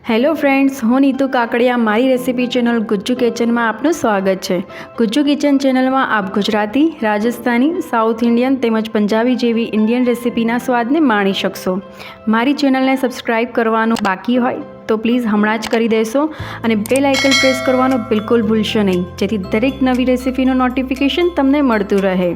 Hello friends, હું નીતુ કાકડિયા મારી recipe channel Gujju કિચનમાં આપનું સ્વાગત છે। ગુજ્જુ કિચન ચેનલમાં આપ ગુજરાતી, રાજસ્થાની, સાઉથ ઇન્ડિયન તેમજ પંજાબી જેવી ઇન્ડિયન રેસિપીના સ્વાદને માણી શકશો। મારી ચેનલને સબસ્ક્રાઈબ કરવાનું બાકી હોય તો પ્લીઝ હમણાં જ કરી દેશો અને બેલ આઇકન પ્રેસ કરવાનું બિલકુલ ભૂલશો નહીં, જેથી દરેક નવી રેસિપીનું નોટિફિકેશન તમને મળતું રહે।